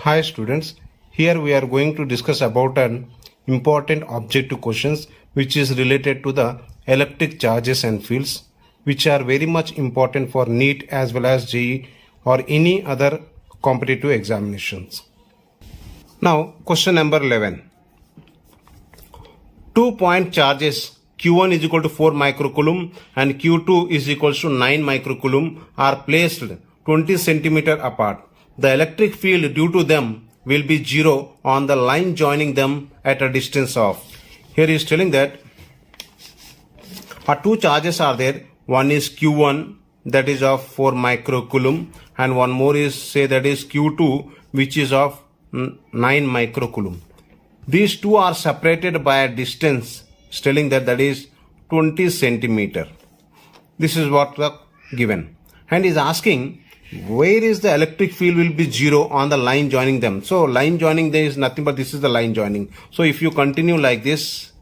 Hi students, here we are going to discuss about an important objective questions which is related to the electric charges and fields, which are very much important for NEET as well as JEE or any other competitive examinations. Now question number 11. 2-point charges Q1 is equal to 4 microcoulomb and Q2 is equal to 9 microcoulomb are placed 20 centimeter apart. The electric field due to them will be zero on the line joining them at a distance of. Here he is telling that two charges are there. One is Q1 that is of 4 microcoulomb and one more is say that is Q2 which is of 9 microcoulomb. These two are separated by a distance telling that is 20 centimeter. This is what the given and is asking where is the electric field will be zero on the line joining them. So line joining there is nothing but this is the line joining. So if you continue like this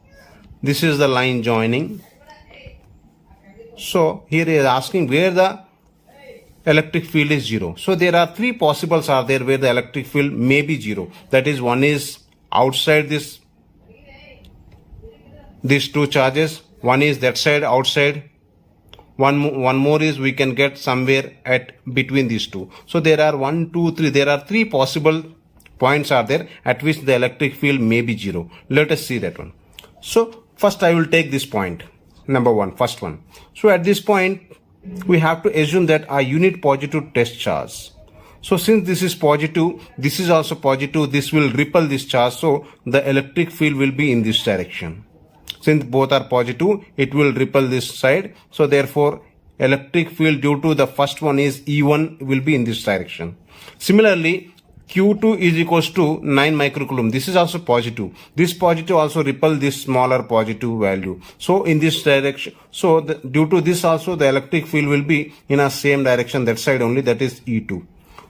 is the line joining. So here he is asking where the electric field is zero. So there are three possibles are there where the electric field may be zero. That is one is outside these two charges. One is that side outside. One more is we can get somewhere at between these two. So there are 1, 2, 3. There are three possible points are there at which the electric field may be zero. Let us see that one. So first I will take this point. Number one, first one. So at this point we have to assume that a unit positive test charge. So since this is positive, this is also positive, this will repel this charge. So the electric field will be in this direction. Since both are positive, it will repel this side. So therefore, electric field due to the first one is E1 will be in this direction. Similarly, Q2 is equals to 9 microcoulomb. This is also positive. This positive also repel this smaller positive value. So in this direction, so due to this also the electric field will be in a same direction, that side only, that is E2.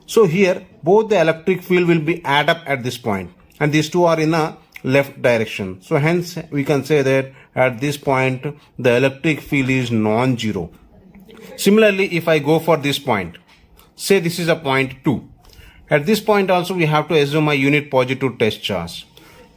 So here both the electric field will be add up at this point and these two are in a left direction. So hence we can say that at this point the electric field is non-zero. Similarly, if I go for this point, say this is a point 2. At this point also we have to assume a unit positive test charge.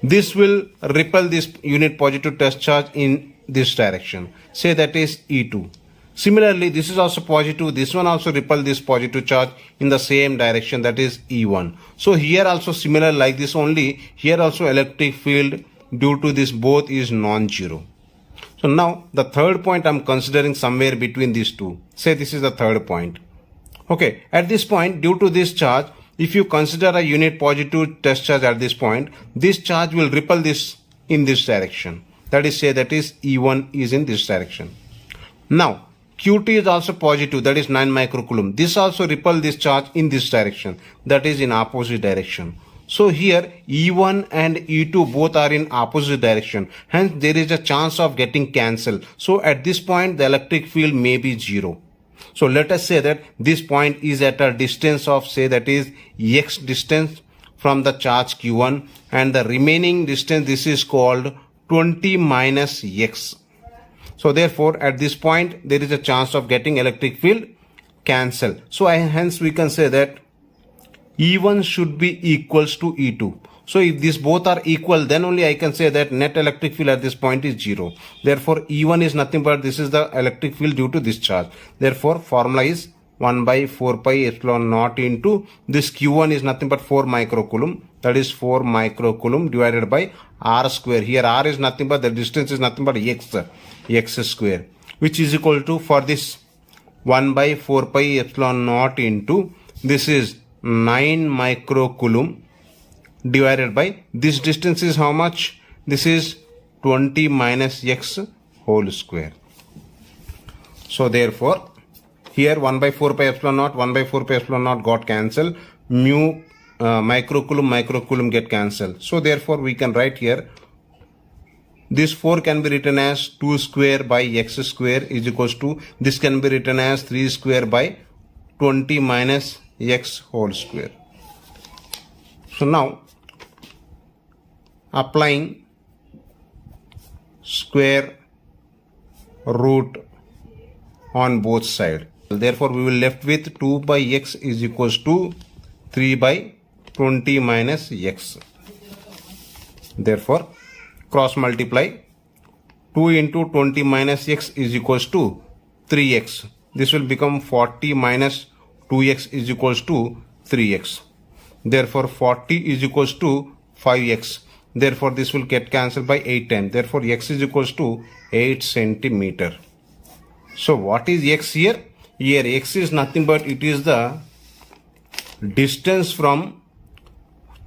This will repel this unit positive test charge in this direction. Say that is E2. Similarly, this is also positive. This one also repel this positive charge in the same direction, that is E1. So here also similar like this only. Here also electric field due to this both is non-zero. So now the third point I am considering somewhere between these two. Say this is the third point. Okay, at this point due to this charge, if you consider a unit positive test charge at this point, this charge will repel this in this direction. That is say that is E1 is in this direction. Now Q2 is also positive, that is 9 microcoulomb. This also repel this charge in this direction, that is in opposite direction. So here E1 and E2 both are in opposite direction. Hence there is a chance of getting cancelled. So at this point the electric field may be zero. So let us say that this point is at a distance of say that is x distance from the charge Q1 and the remaining distance this is called 20 minus x. So therefore at this point there is a chance of getting electric field cancelled. So hence we can say that E1 should be equals to E2. So if these both are equal, then only I can say that net electric field at this point is zero. Therefore E1 is nothing but this is the electric field due to this charge. Therefore formula is 1 by 4 pi epsilon naught into this Q1 is nothing but 4 microcoulomb. That is 4 microcoulomb divided by R square. Here R is nothing but the distance is nothing but x square, which is equal to for this 1 by 4 pi epsilon naught into this is 9 microcoulomb divided by this distance is how much? This is 20 minus x whole square. So therefore here 1 by 4 pi epsilon naught, 1 by 4 pi epsilon naught got cancelled. Mu microcoulomb get cancelled. So therefore we can write here this 4 can be written as 2 square by x square is equals to this can be written as 3 square by 20 minus x whole square. So now applying square root on both sides. Therefore we will left with 2 by x is equals to 3 by 20 minus x. Therefore, cross multiply 2 into 20 minus x is equals to 3x. This will become 40 minus 2x is equals to 3x. Therefore, 40 is equals to 5x. Therefore, this will get cancelled by 8 times. Therefore, x is equals to 8 centimeter. So, what is x here? Here, x is nothing but it is the distance from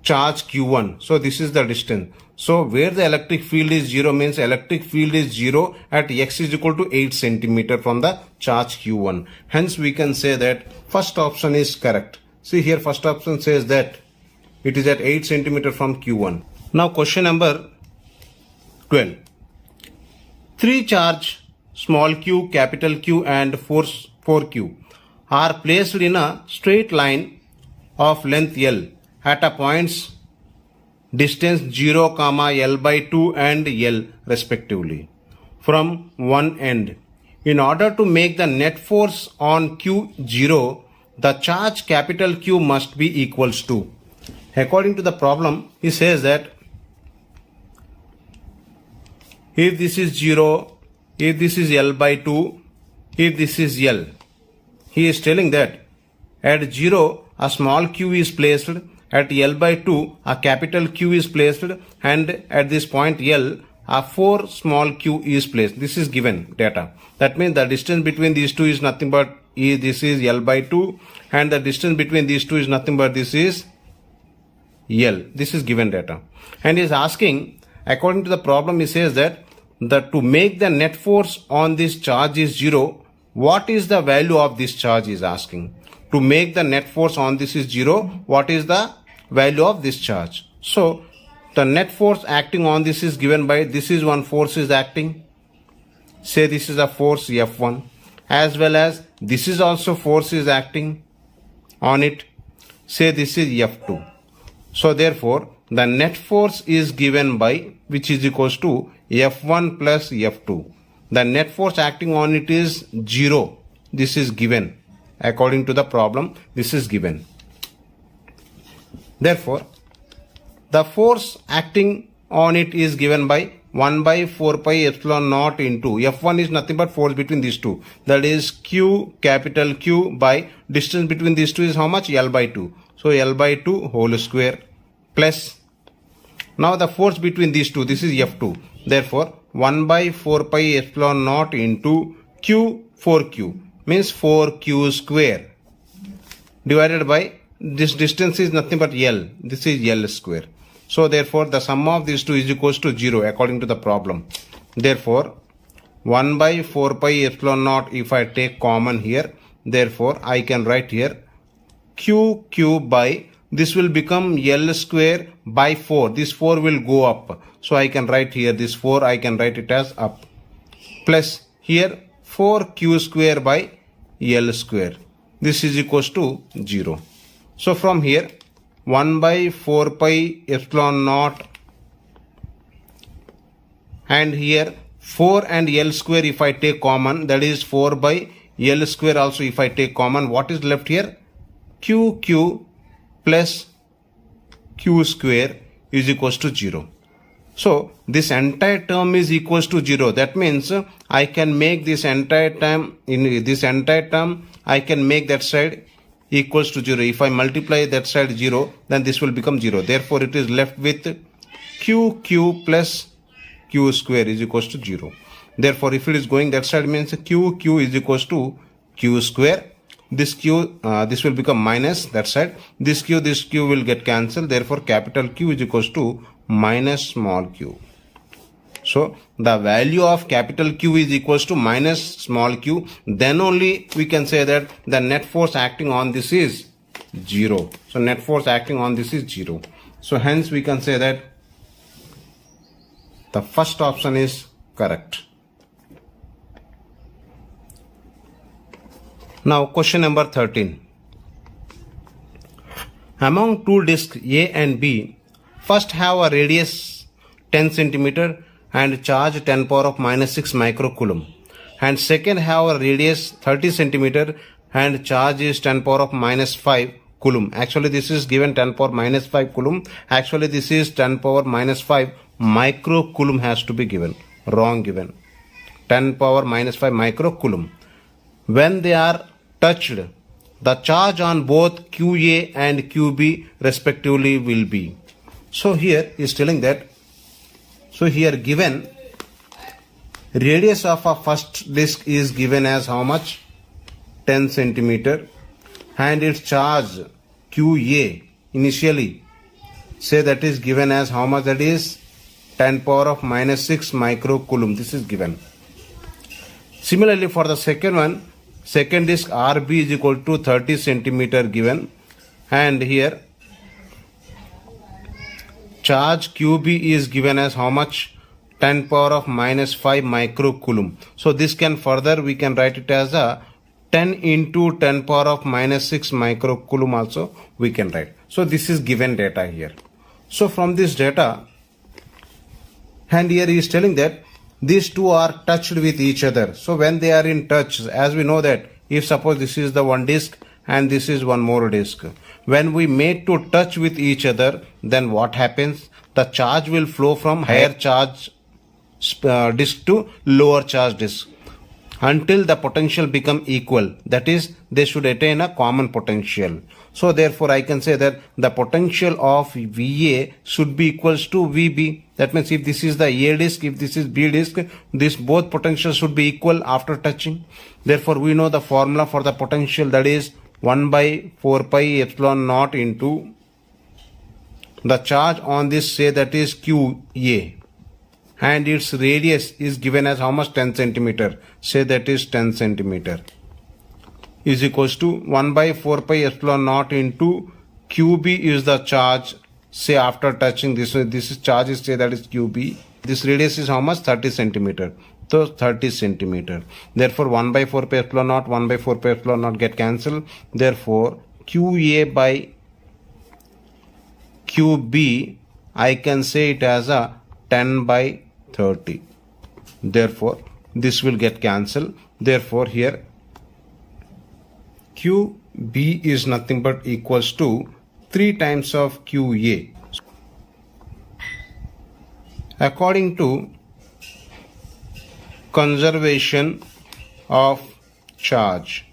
charge q1. So, this is the distance. So, where the electric field is 0 means electric field is 0 at x is equal to 8 centimeter from the charge q1. Hence, we can say that first option is correct. See here, first option says that it is at 8 centimeter from q1. Now, question number 12. 3 charge small q, capital Q and force 4q are placed in a straight line of length L at a points distance 0, L by 2 and L respectively from one end. In order to make the net force on Q 0, the charge capital Q must be equals to. According to the problem, he says that if this is 0, if this is L by 2, if this is L, he is telling that at 0 a small q is placed, at L by 2 a capital Q is placed, and at this point L a 4 small q is placed. This is given data. That means the distance between these two is nothing but this is L by 2 and the distance between these two is nothing but this is L. This is given data. And he is asking, according to the problem, he says that to make the net force on this charge is 0, what is the value of this charge is asking. To make the net force on this is 0, what is the value of this charge? So, the net force acting on this is given by, this is one force is acting. Say this is a force F1, as well as this is also force is acting on it. Say this is F2. So, therefore, the net force is given by, which is equals to F1 plus F2. The net force acting on it is 0. This is given. According to the problem, this is given. Therefore, the force acting on it is given by 1 by 4 pi epsilon naught into F1 is nothing but force between these two. That is Q, capital Q by distance between these two is how much? L by 2. So, L by 2 whole square plus. Now, the force between these two, this is F2. Therefore, 1 by 4 pi epsilon naught into Q 4Q means 4Q square divided by this distance is nothing but L. This is L square. So, therefore, the sum of these two is equals to 0 according to the problem. Therefore, 1 by 4 pi epsilon naught if I take common here, therefore, I can write here QQ by, this will become L square by 4. This 4 will go up. So, I can write here this 4, I can write it as up. Plus here 4Q square by L square. This is equals to 0. So, from here 1 by 4 pi epsilon naught and here 4 and L square if I take common, that is 4 by L square also if I take common, what is left here? QQ plus Q square is equals to 0. So, this entire term is equals to 0. That means I can make this entire term, in this entire term, I can make that side equals to 0. If I multiply that side 0, then this will become 0. Therefore, it is left with QQ plus Q square is equals to 0. Therefore, if it is going that side means QQ is equals to Q square. This Q, this will become minus that side. This Q will get cancelled. Therefore, capital Q is equals to minus small q. So, the value of capital Q is equals to minus small q. Then only we can say that the net force acting on this is 0. So, net force acting on this is 0. So, hence we can say that the first option is correct. Now, question number 13. Among two discs A and B, first have a radius 10 centimeter and charge 10 power of minus 6 microcoulomb, and second have a radius 30 centimeter and charge is 10 power of minus 5 coulomb. Actually, this is given 10 power minus 5 coulomb. Actually, this is 10 power minus 5 micro coulomb has to be given. Wrong given. 10 power minus 5 micro coulomb. When they are touched, the charge on both QA and QB respectively will be. So here is telling that, so here given radius of a first disc is given as how much? 10 centimeter, and its charge QA initially, say that is given as how much? That is 10 power of minus 6 micro coulomb. This is given. Similarly, for the second one, second disc RB is equal to 30 centimeter given, and here charge QB is given as how much? 10 power of minus 5 micro coulomb. So this can further, we can write it as a 10 into 10 power of minus 6 micro coulomb also we can write. So this is given data here. So from this data, and here he is telling that these two are touched with each other. So when they are in touch, as we know that if suppose this is the one disc and this is one more disc, when we made to touch with each other, then what happens? The charge will flow from higher charge disc to lower charge disc until the potential become equal. That is, they should attain a common potential. So therefore I can say that the potential of VA should be equals to VB. That means if this is the A disc, if this is B disc, this both potentials should be equal after touching. Therefore we know the formula for the potential, that is 1 by 4 pi epsilon naught into the charge on this, say that is QA, and its radius is given as how much? 10 centimeter, say that is 10 centimeter, is equals to 1 by 4 pi epsilon naught into QB is the charge, say after touching this is charge is, say that is QB. This radius is how much? 30 centimeter. So 30 centimeter. Therefore 1 by 4 pi epsilon naught, 1 by 4 pi epsilon naught get cancelled. Therefore QA by QB, I can say it as a 10 by 30. Therefore this will get cancelled. Therefore here QB is nothing but equals to 3 times of QA. According to conservation of charge,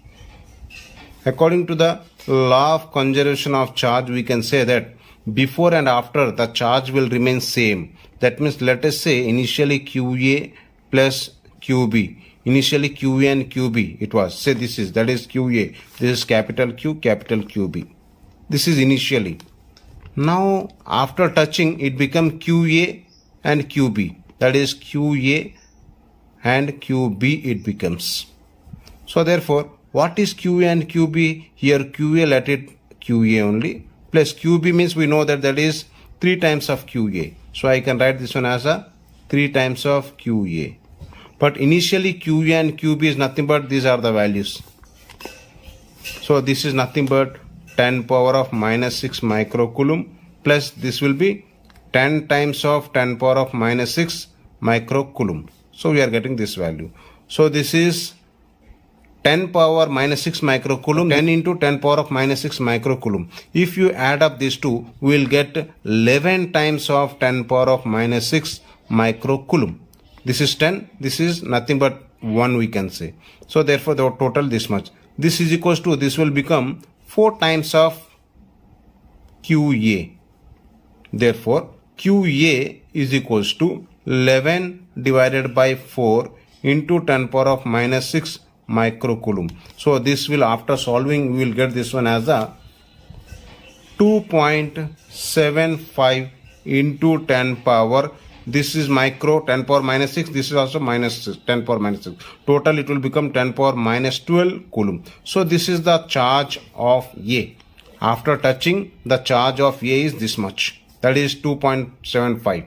according to the law of conservation of charge, we can say that before and after the charge will remain same. That means let us say initially QA plus QB, initially QA and QB it was, say this is, that is QA, this is capital Q, capital QB, this is initially. Now after touching it become QA and QB, that is QA and QB it becomes. So therefore what is QA and QB? Here QA, let it QA only, plus QB means we know that that is 3 times of QA. So I can write this one as a 3 times of QA. But initially QA and QB is nothing but these are the values. So this is nothing but 10 power of minus 6 micro coulomb, plus this will be 10 times of 10 power of minus 6 micro coulomb. So we are getting this value. So this is 10 power minus 6 micro coulomb, 10 into 10 power of minus 6 micro coulomb. If you add up these two, we will get 11 times of 10 power of minus 6 micro coulomb. This is 10, this is nothing but 1 we can say. So therefore the total this much. This is equals to, this will become 4 times of QA. Therefore QA is equals to 11 divided by 4 into 10 power of minus 6 micro coulomb. So this will, after solving, we will get this one as a 2.75 into 10 power. This is micro, 10 power minus 6. This is also minus 6, 10 power minus 6. Total it will become 10 power minus 12 coulomb. So this is the charge of A. After touching, the charge of A is this much. That is 2.75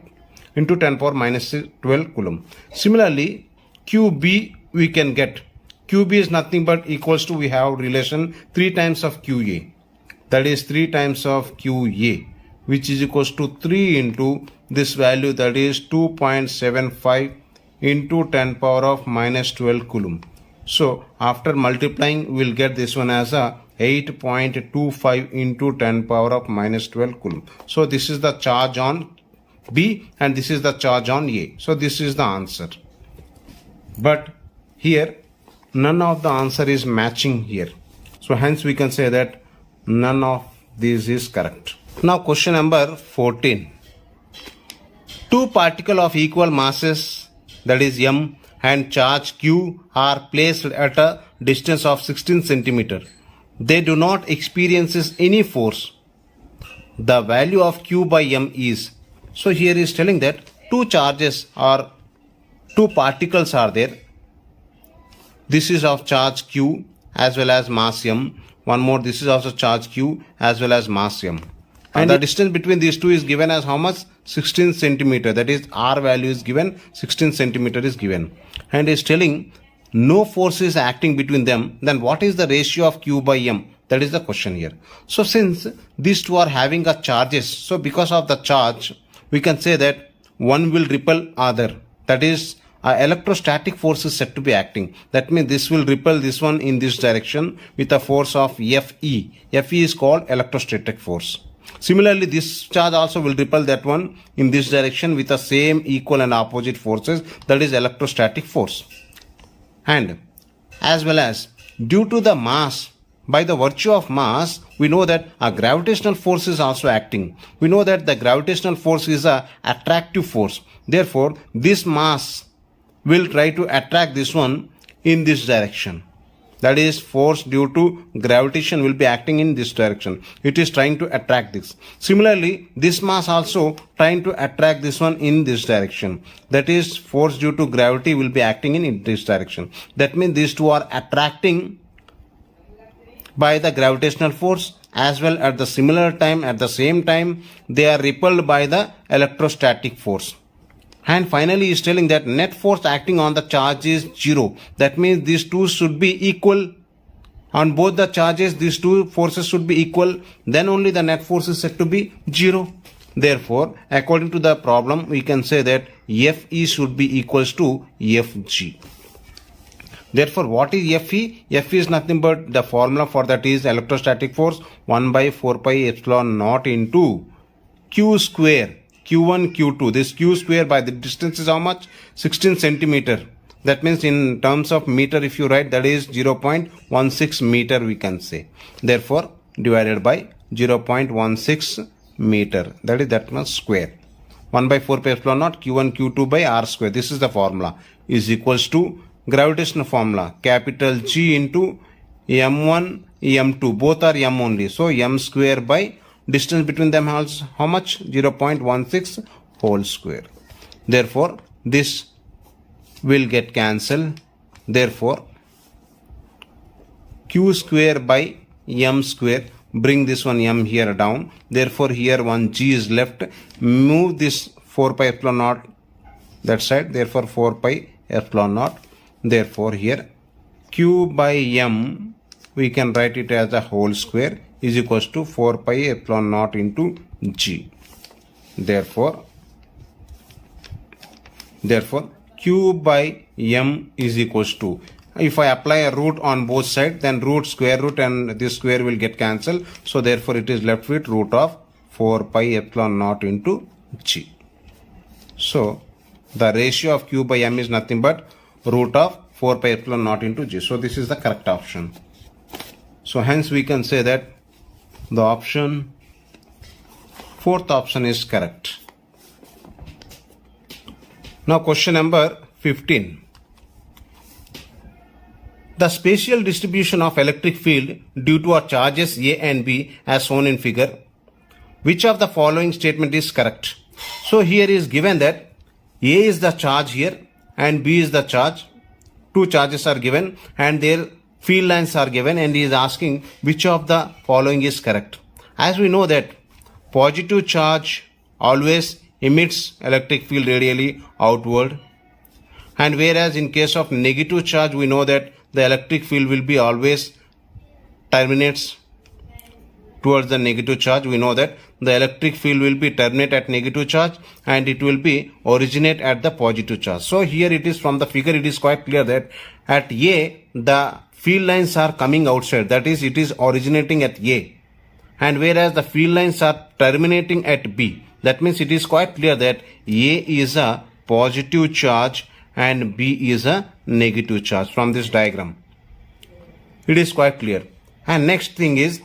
into 10 power minus 12 coulomb. Similarly, QB we can get. QB is nothing but equals to, we have relation 3 times of QA. That is 3 times of QA, which is equals to 3 into this value, that is 2.75 into 10 power of minus 12 coulomb. So after multiplying, we will get this one as a 8.25 into 10 power of minus 12 coulomb. So this is the charge on B and this is the charge on A. So this is the answer. But here none of the answer is matching here. So hence we can say that none of these is correct. Now question number 14. Two particles of equal masses, that is M and charge Q, are placed at a distance of 16 centimeter. They do not experience any force. The value of Q by M is. So here is telling that two charges or two particles are there. This is of charge Q as well as mass M. One more, this is also charge Q as well as mass M. And the distance between these two is given as how much? 16 centimeter. That is, R value is given, 16 centimeter is given. And is telling no force is acting between them. Then what is the ratio of Q by M? That is the question here. So since these two are having a charges, so because of the charge, we can say that one will repel other. That is, electrostatic force is said to be acting. That means this will repel this one in this direction with a force of Fe. Fe is called electrostatic force. Similarly, this charge also will repel that one in this direction with the same equal and opposite forces, that is electrostatic force. And as well as due to the mass, by the virtue of mass, we know that a gravitational force is also acting. We know that the gravitational force is a attractive force. Therefore, this mass will try to attract this one in this direction. That is, force due to gravitation will be acting in this direction. It is trying to attract this. Similarly, this mass also trying to attract this one in this direction. That is, force due to gravity will be acting in this direction. That means these two are attracting by the gravitational force, as well at the similar time, at the same time, they are repelled by the electrostatic force. And finally is telling that net force acting on the charge is 0. That means these two should be equal. On both the charges, these two forces should be equal. Then only the net force is said to be 0. Therefore, according to the problem, we can say that Fe should be equals to Fg. Therefore, what is Fe? Fe is nothing but the formula for that is electrostatic force 1 by 4 pi epsilon naught into Q square. Q1, Q2. This Q square by the distance is how much? 16 centimeter. That means in terms of meter, if you write, that is 0.16 meter we can say. Therefore, divided by 0.16 meter. That is that much square. 1 by 4 pi epsilon naught Q1, Q2 by R square. This is the formula. Is equals to gravitational formula. Capital G into M1, M2. Both are M only. So, M square by distance between them has how much? 0.16 whole square. Therefore, this will get cancelled. Therefore, Q square by M square. Bring this one M here down. Therefore, here one G is left. Move this 4 pi epsilon naught that side. Therefore, 4 pi epsilon naught. Therefore, here Q by M, we can write it as a whole square, is equals to 4 pi epsilon naught into G. Therefore, Q by M is equals to, if I apply a root on both sides, then root, square root and this square will get cancelled. So therefore it is left with root of 4 pi epsilon naught into G. So the ratio of Q by M is nothing but root of 4 pi epsilon naught into G. So this is the correct option. So hence we can say that the option, fourth option is correct. Now question number 15. The spatial distribution of electric field due to our charges A and B as shown in figure. Which of the following statement is correct? So here is given that A is the charge here and B is the charge. Two charges are given and their field lines are given, and he is asking which of the following is correct. As we know that positive charge always emits electric field radially outward, and whereas in case of negative charge we know that the electric field will be always terminates towards the negative charge. We know that the electric field will be terminate at negative charge and it will be originate at the positive charge. So here it is from the figure, it is quite clear that at A the field lines are coming outside, that is it is originating at A, and whereas the field lines are terminating at B, that means it is quite clear that A is a positive charge and B is a negative charge from this diagram. It is quite clear. And next thing is,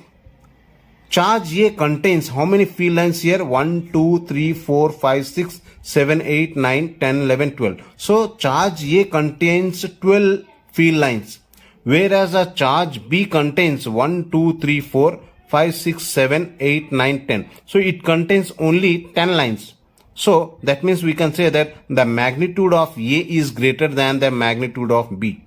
charge A contains how many field lines here? 1, 2, 3, 4, 5, 6, 7, 8, 9, 10, 11, 12. So charge A contains 12 field lines, whereas a charge B contains 1, 2, 3, 4, 5, 6, 7, 8, 9, 10. So it contains only 10 lines. So that means we can say that the magnitude of A is greater than the magnitude of B.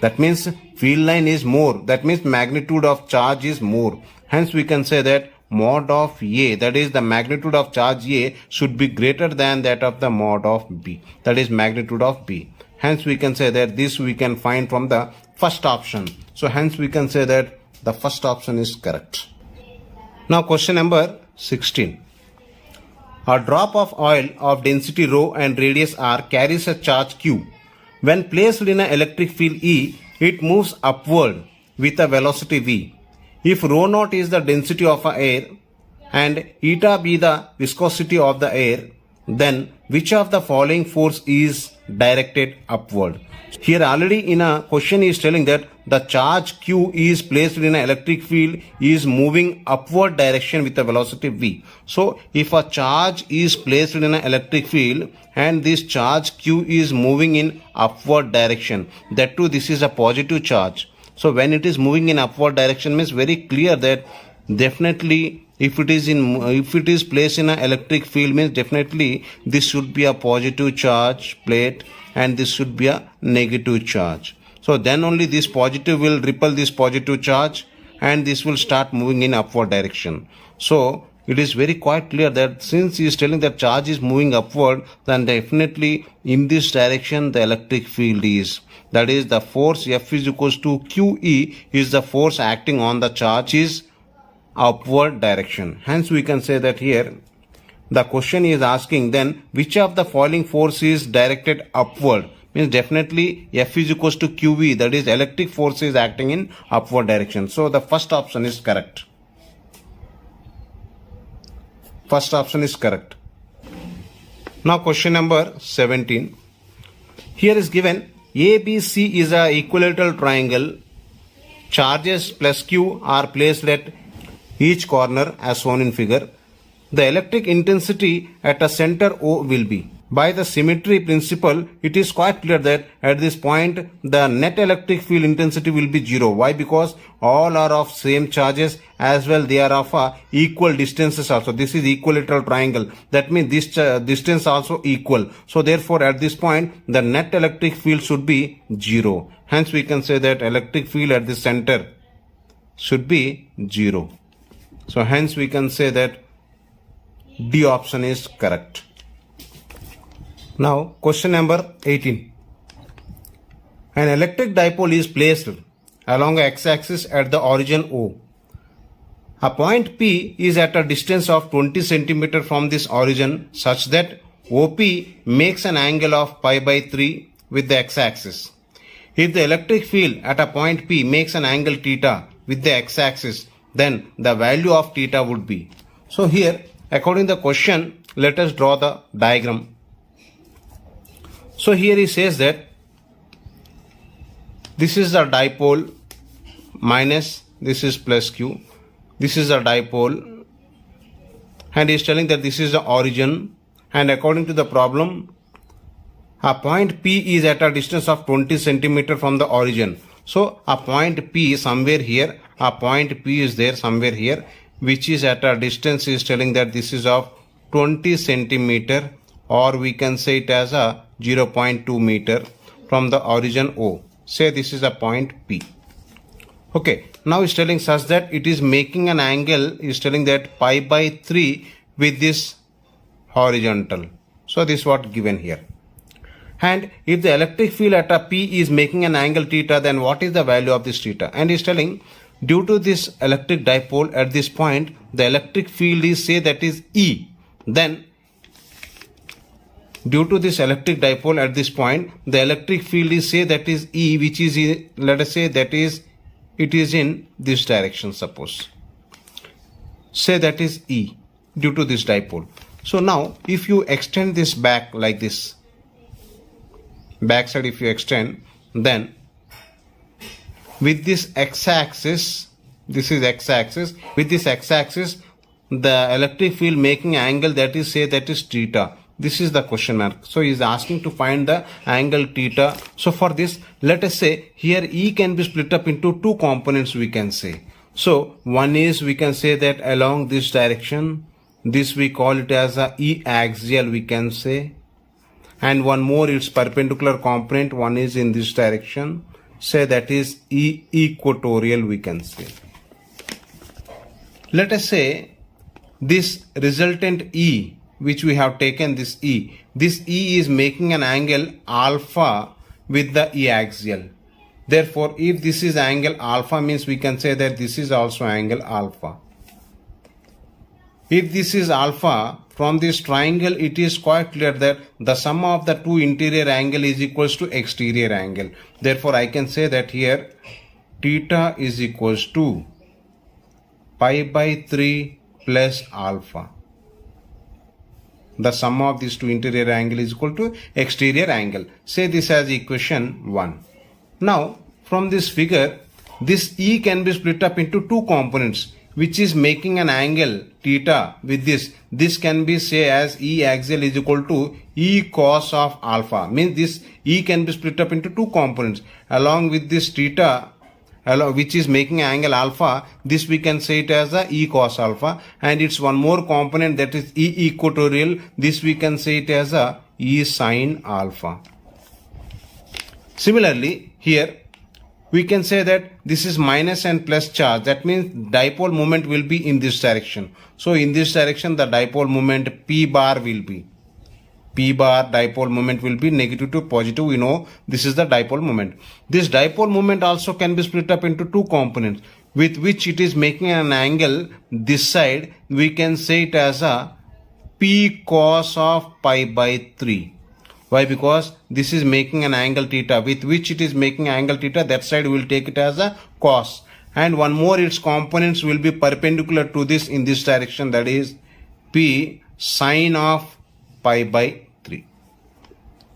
That means field line is more. That means magnitude of charge is more. Hence we can say that mod of A, that is the magnitude of charge A, should be greater than that of the mod of B, that is magnitude of B. Hence we can say that this we can find from the first option. So hence we can say that the first option is correct. Now question number 16. A drop of oil of density rho and radius r carries a charge q. When placed in an electric field E, it moves upward with a velocity v. If rho naught is the density of air and eta be the viscosity of the air, then which of the following force is directed upward? Here already in a question is telling that the charge q is placed in an electric field is moving upward direction with a velocity v. So if a charge is placed in an electric field and this charge q is moving in upward direction, that too this is a positive charge. So when it is moving in upward direction means very clear that definitely if it is placed in an electric field means definitely this should be a positive charge plate and this should be a negative charge. So then only this positive will repel this positive charge and this will start moving in upward direction. So it is very quite clear that since he is telling that charge is moving upward, then definitely in this direction the electric field is. That is the force F is equals to QE is the force acting on the charge is upward direction. Hence we can say that here the question is asking then which of the following force is directed upward, means definitely F is equals to QV, that is electric force is acting in upward direction. So the first option is correct. First option is correct. Now question number 17. Here is given ABC is a equilateral triangle. Charges plus Q are placed at each corner as shown in figure. The electric intensity at a center O will be. By the symmetry principle, it is quite clear that at this point the net electric field intensity will be 0. Why? Because all are of same charges, as well they are of equal distances also. This is equilateral triangle. That means this distance also equal. So therefore at this point the net electric field should be 0. Hence we can say that electric field at the center should be 0. So hence we can say that D option is correct. Now question number 18. An electric dipole is placed along a x-axis at the origin O. A point P is at a distance of 20 cm from this origin such that OP makes an angle of pi by 3 with the x-axis. If the electric field at a point P makes an angle theta with the x-axis, then the value of theta would be. So here according to the question, let us draw the diagram. So here he says that this is the dipole minus this is plus Q. This is a dipole and he is telling that this is the origin, and according to the problem a point P is at a distance of 20 cm from the origin. So a point P somewhere here, a point P is there somewhere here, which is at a distance is telling that this is of 20 centimeter, or we can say it as a 0.2 meter from the origin O. Say this is a point P. Okay, now it's telling such that it is making an angle, is telling that pi by 3 with this horizontal. So this is what given here. And if the electric field at a P is making an angle theta, then what is the value of this theta? And is telling due to this electric dipole at this point, the electric field is say that is E. Then due to this electric dipole at this point, the electric field is say that is E, which is let us say that is it is in this direction, suppose. Say that is E due to this dipole. So now if you extend this back like this, backside if you extend, then with this x-axis, this is x-axis, with this x-axis the electric field making angle, that is, say that is theta. This is the question mark. So he is asking to find the angle theta. So for this, let us say here E can be split up into two components, we can say. So one is, we can say that along this direction, this we call it as a E axial, we can say. And one more, its perpendicular component, one is in this direction. Say that is E equatorial, we can say. Let us say this resultant E, which we have taken this E is making an angle alpha with the E axial. Therefore, if this is angle alpha, means we can say that this is also angle alpha. If this is alpha, from this triangle it is quite clear that the sum of the two interior angle is equals to exterior angle. Therefore, I can say that here theta is equals to pi by 3 plus alpha. The sum of these two interior angle is equal to exterior angle. Say this as equation 1. Now, from this figure, this E can be split up into two components, which is making an angle theta with this. This can be say as E axial is equal to E cos of alpha. Means this E can be split up into two components. Along with this theta, which is making angle alpha, this we can say it as a E cos alpha, and it's one more component, that is E equatorial. This we can say it as a E sin alpha. Similarly, here we can say that this is minus and plus charge. That means dipole moment will be in this direction. So in this direction, the dipole moment P bar will be. P bar dipole moment will be negative to positive. We know this is the dipole moment. This dipole moment also can be split up into two components, with which it is making an angle this side. We can say it as a P cos of pi by 3. Why? Because this is making an angle theta, with which it is making angle theta. That side we will take it as a cos. And one more, its components will be perpendicular to this in this direction, that is P sin of pi by 3.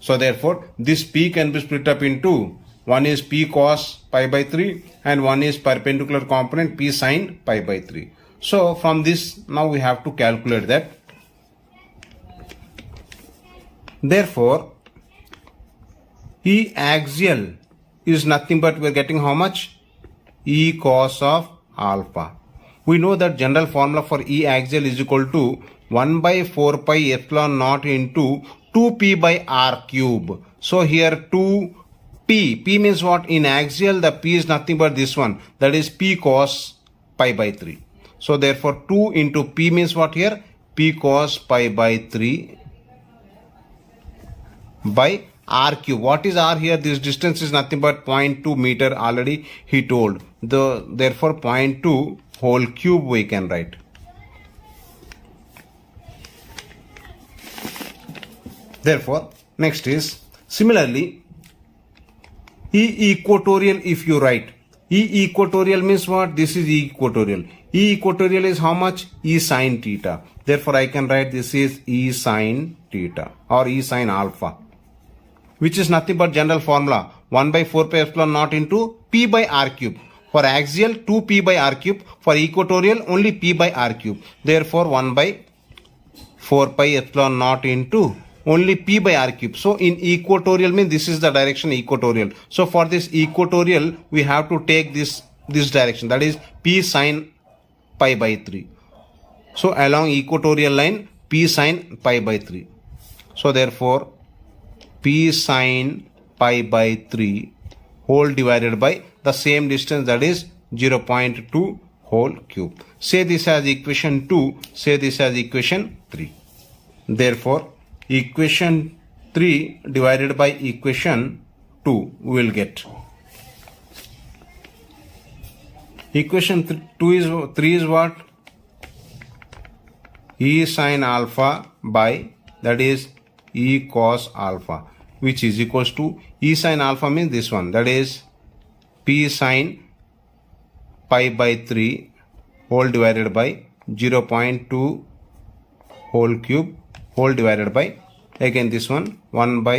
So therefore, this P can be split up into, one is P cos pi by 3 and one is perpendicular component P sin pi by 3. So from this, now we have to calculate that. Therefore, E axial is nothing but we are getting how much? E cos of alpha. We know that general formula for E axial is equal to 1 by 4 pi epsilon naught into 2p by r cube. So here 2p, p means what? In axial, the p is nothing but this one, that is P cos pi by 3. So therefore 2 into p means what here? P cos pi by 3 by r cube. What is r here? This distance is nothing but 0.2 meter, already he told. Therefore 0.2 whole cube we can write. Therefore, next is similarly E equatorial. If you write E equatorial means what? This is E equatorial. E equatorial is how much? E sin theta. Therefore, I can write this is E sin theta or E sin alpha, which is nothing but general formula 1 by 4 pi epsilon naught into P by r cube. For axial, 2p by r cube. For equatorial, only P by r cube. Therefore, 1 by 4 pi epsilon naught into only P by r cube. So in equatorial means this is the direction equatorial. So for this equatorial, we have to take this direction, that is P sin pi by 3. So along equatorial line, P sin pi by 3. So therefore P sin pi by 3 whole divided by the same distance, that is 0.2 whole cube. Say this as equation 2, say this as equation 3. Therefore equation 3 divided by equation 2 we will get. Equation 3 is what? E sin alpha by, that is E cos alpha, which is equals to E sin alpha means this one, that is P sin pi by 3 whole divided by 0.2 whole cube whole divided by, again this one 1 by,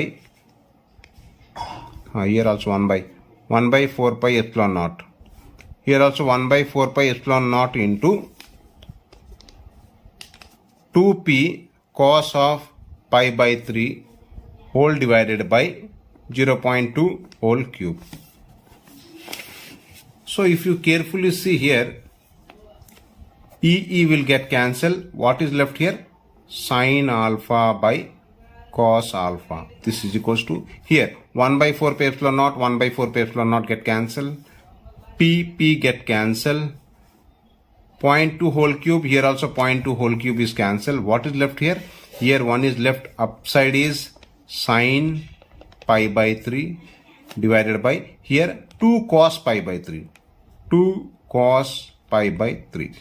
here also 1 by 4 pi epsilon naught. Here also 1 by 4 pi epsilon naught into 2p cos of pi by 3 whole divided by 0.2 whole cube. So if you carefully see here, E will get cancelled. What is left here? Sin alpha by cos alpha. This is equals to, here 1 by 4 pi epsilon naught, 1 by 4 pi epsilon naught get cancelled. P get cancelled. 0.2 whole cube, here also 0.2 whole cube is cancelled. What is left here? Here one is left, upside is sin pi by 3 divided by, here 2 cos pi by 3. 2 cos pi by 3.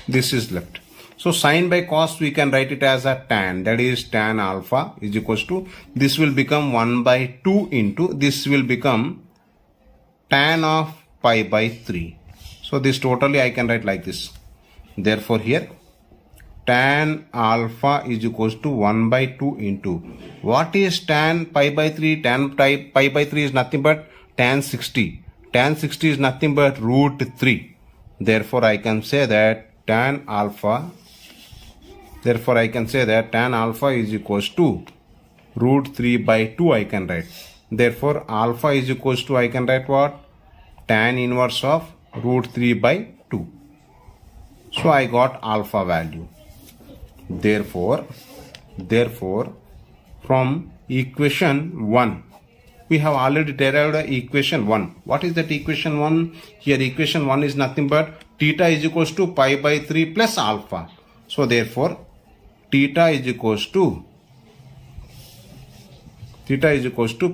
This is left. So sin by cos we can write it as a tan, that is tan alpha is equals to, this will become 1 by 2 into, this will become tan of pi by 3. So this totally I can write like this. Therefore here tan alpha is equals to 1 by 2 into, what is tan pi by 3? Tan pi by 3 is nothing but tan 60. Tan 60 is nothing but root 3. Therefore I can say that tan alpha is equals to root 3 by 2 I can write. Therefore alpha is equals to, I can write what? Tan inverse of root 3 by 2. So I got alpha value. Therefore from equation 1, we have already derived equation 1. What is that equation 1? Here equation 1 is nothing but theta is equals to pi by 3 plus alpha. So therefore theta is equals to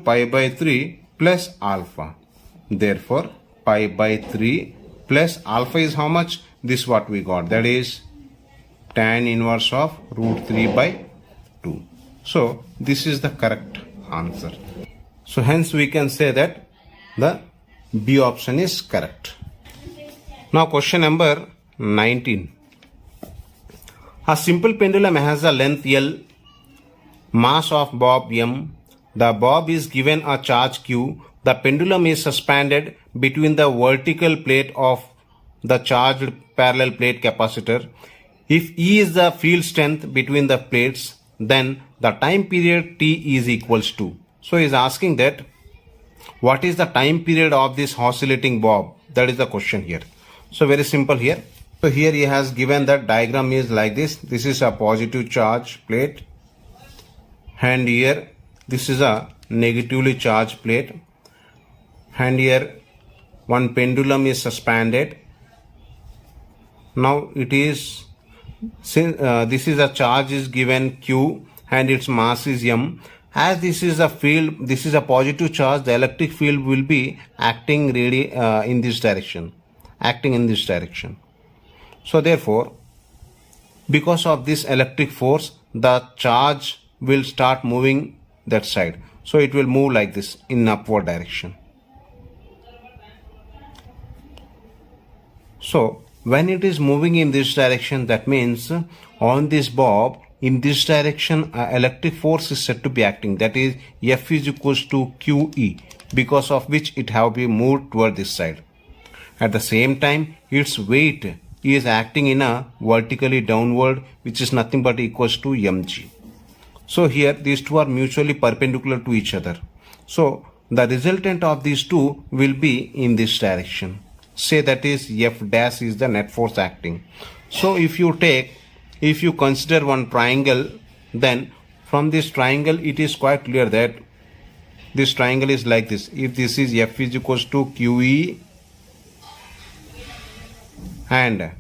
pi by 3 plus alpha. Therefore pi by 3 plus alpha is how much? This what we got, that is tan inverse of root 3 by 2. So this is the correct answer. So hence we can say that the B option is correct. Now question number 19. A simple pendulum has a length L, mass of bob M. The bob is given a charge Q. The pendulum is suspended between the vertical plate of the charged parallel plate capacitor. If E is the field strength between the plates, then the time period T is equals to. So he is asking that what is the time period of this oscillating bob? That is the question here. So very simple here. So here he has given that diagram is like this. This is a positive charge plate, and here this is a negatively charged plate, and here one pendulum is suspended. Now it is, since this is a charge is given Q and its mass is M. As this is a field, this is a positive charge, the electric field will be acting really in this direction. So therefore, because of this electric force, the charge will start moving that side. So it will move like this in upward direction. So when it is moving in this direction, that means on this bob, in this direction, electric force is said to be acting. That is F is equals to QE, because of which it have been moved toward this side. At the same time, its weight is acting in a vertically downward, which is nothing but equals to mg. So here these two are mutually perpendicular to each other. So the resultant of these two will be in this direction. Say that is F dash is the net force acting. So if you consider one triangle, then from this triangle it is quite clear that this triangle is like this. If this is F is equals to QE, and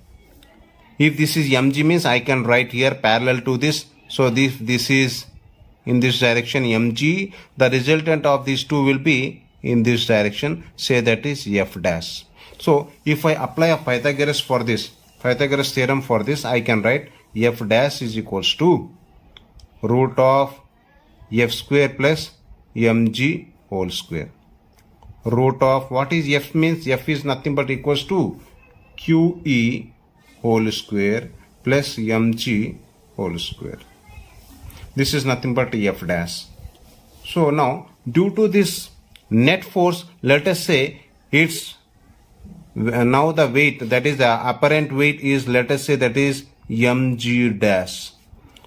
if this is mg, means I can write here parallel to this. So this is in this direction mg. The resultant of these two will be in this direction. Say that is F dash. So if I apply a Pythagoras theorem for this, I can write F dash is equals to root of F square plus mg whole square. Root of, what is F means? F is nothing but equals to QE whole square plus mg whole square. This is nothing but F dash. So now due to this net force, let us say it's now the weight, that is the apparent weight is, let us say that is mg dash.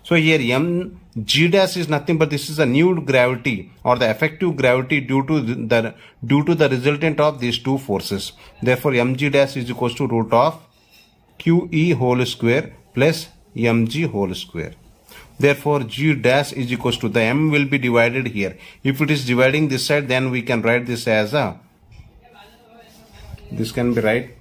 So here mg dash is nothing but this is a new gravity or the effective gravity due to the resultant of these two forces. Therefore mg dash is equals to root of QE whole square plus mg whole square. Therefore g dash is equals to, the m will be divided here. If it is dividing this side, then we can write this as a, this can be write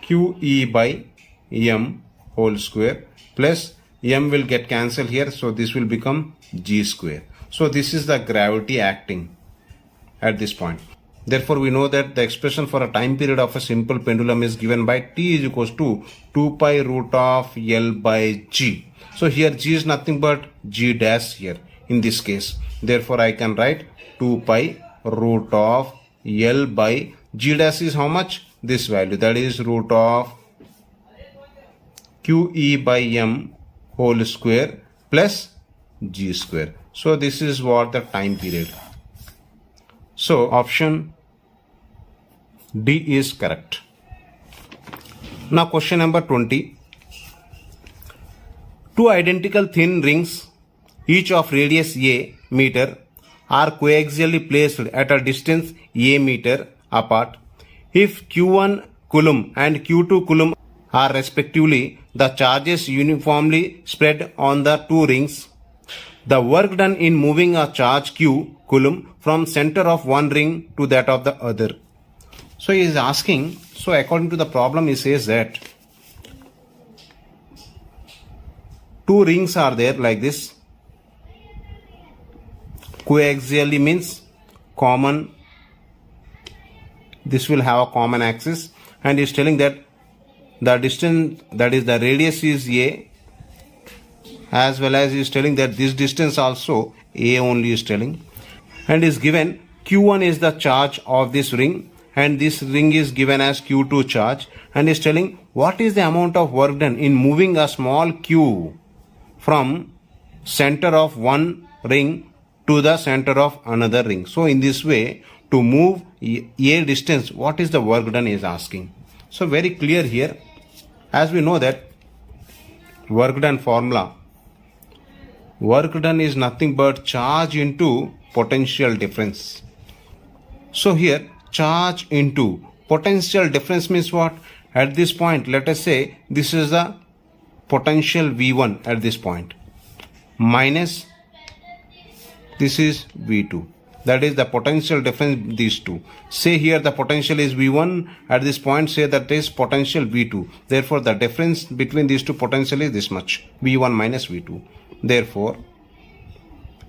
QE by m whole square plus m will get cancelled here, so this will become g square. So this is the gravity acting at this point. Therefore we know that the expression for a time period of a simple pendulum is given by t is equals to 2 pi root of L by g. So here g is nothing but g dash here in this case. Therefore I can write 2 pi root of L by g dash is how much? This value, that is root of QE by m whole square plus g square. So this is what the time period. So option D is correct. Now question number 20. Two identical thin rings, each of radius a meter, are coaxially placed at a distance a meter apart. If Q1 coulomb and Q2 coulomb are respectively the charges uniformly spread on the two rings, the work done in moving a charge Q coulomb from center of one ring to that of the other. So he is asking, so according to the problem he says that two rings are there like this. Coaxially means common, this will have a common axis, and he is telling that the distance, that is the radius is a, as well as he is telling that this distance also a only is telling, and is given Q1 is the charge of this ring and this ring is given as Q2 charge, and is telling what is the amount of work done in moving a small q from center of one ring to the center of another ring. So in this way, to move a distance, what is the work done is asking. So very clear here, as we know that work done formula, work done is nothing but charge into potential difference. So here charge into potential difference means what? At this point, let us say this is the potential V1 at this point minus this is V2. That is the potential difference these two. Say here the potential is V1, at this point say that is potential V2. Therefore the difference between these two potential is this much, V1 minus V2. Therefore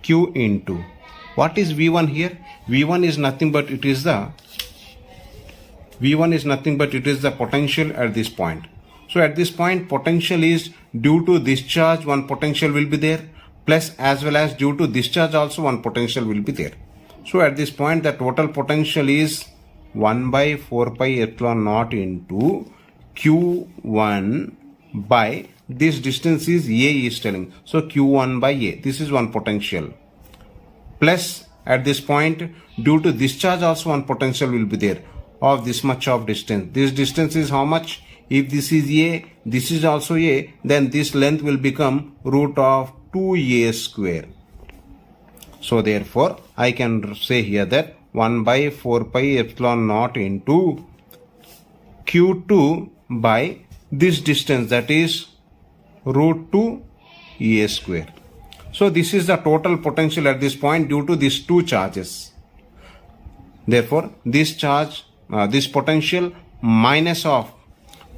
Q into, what is V1 here? V1 is nothing but it is the potential at this point. So at this point potential is due to discharge one potential will be there, plus as well as due to discharge also one potential will be there. So at this point the total potential is 1 by 4 pi epsilon naught into Q1 by this distance is A is telling. So Q1 by A, this is one potential, plus at this point due to discharge also one potential will be there of this much of distance. This distance is how much? If this is A, this is also A, then this length will become root of 2A square. So therefore I can say here that 1 by 4 pi epsilon naught into Q2 by this distance, that is root 2 A square. So this is the total potential at this point due to these two charges. Therefore this charge, this potential minus of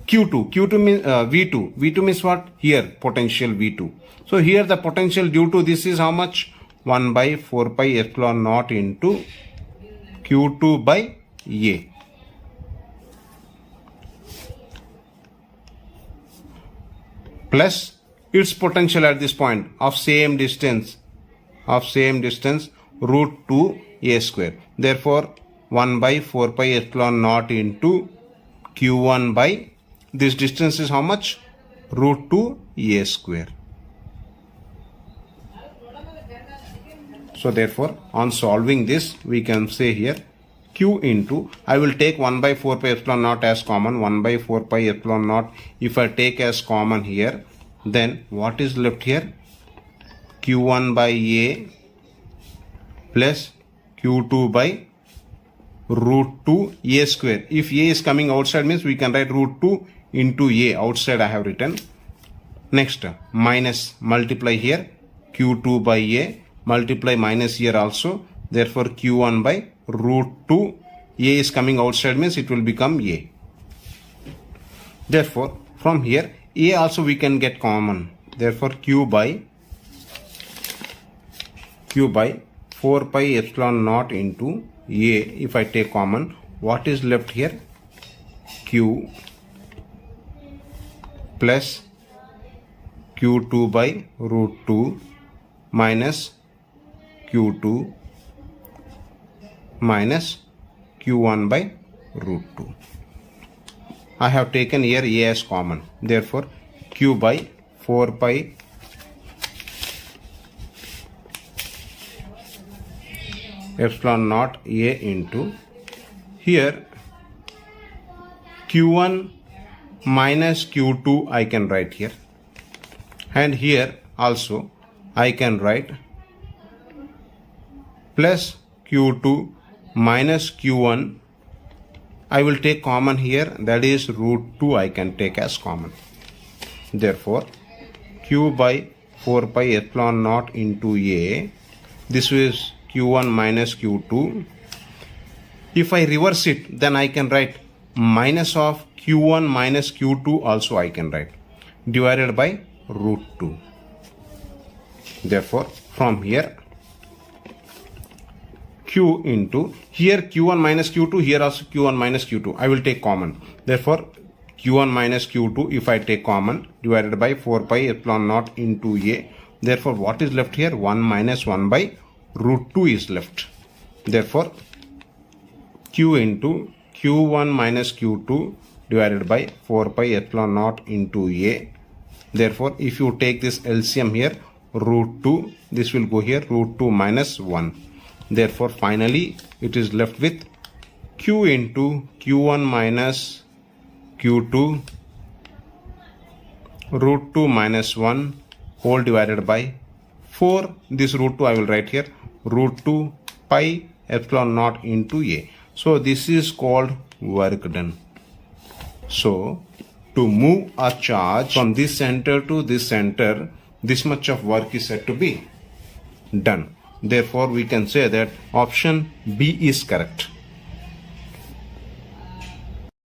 Q2 means V2 means what? Here potential V2. So here the potential due to this is how much? 1 by 4 pi epsilon naught into Q2 by A. Plus its potential at this point of same distance root 2 A square. Therefore 1 by 4 pi epsilon naught into Q1 by this distance is how much? Root 2 a square. So therefore, on solving this, we can say here q into, I will take 1 by 4 pi epsilon naught as common, 1 by 4 pi epsilon naught. If I take as common here, then what is left here? q1 by a plus q2 by root 2 a square. If a is coming outside means we can write root 2 into a, outside I have written. Next, minus, multiply here q2 by a, multiply minus here also. Therefore q1 by root 2, a is coming outside means it will become a. Therefore from here a also we can get common. Therefore q by 4 pi epsilon naught into a, if I take common, what is left here? Q plus q2 by root 2 minus q2 minus q1 by root 2. I have taken here a as common. Therefore q by 4 pi epsilon naught a into, here q1 minus q2 I can write here, and here also I can write plus q2 minus q1. I will take common here, that is root 2 I can take as common. Therefore q by 4 pi epsilon naught into a, this is q1 minus q2. If I reverse it, then I can write minus of q1 minus q2 also I can write, divided by root 2. Therefore from here q into, here q1 minus q2, here also q1 minus q2, I will take common. Therefore q1 minus q2, if I take common, divided by 4 pi epsilon naught into a. Therefore what is left here? 1 minus 1 by root 2 is left. Therefore q into q1 minus q2 divided by 4 pi epsilon naught into a. Therefore if you take this LCM here, root 2, this will go here, root 2 minus 1. Therefore finally it is left with q into q1 minus q2 root 2 minus 1 whole divided by 4. This root 2 I will write here, root 2 pi epsilon naught into a. So this is called work done. So to move a charge from this center to this center, this much of work is said to be done. Therefore we can say that option B is correct.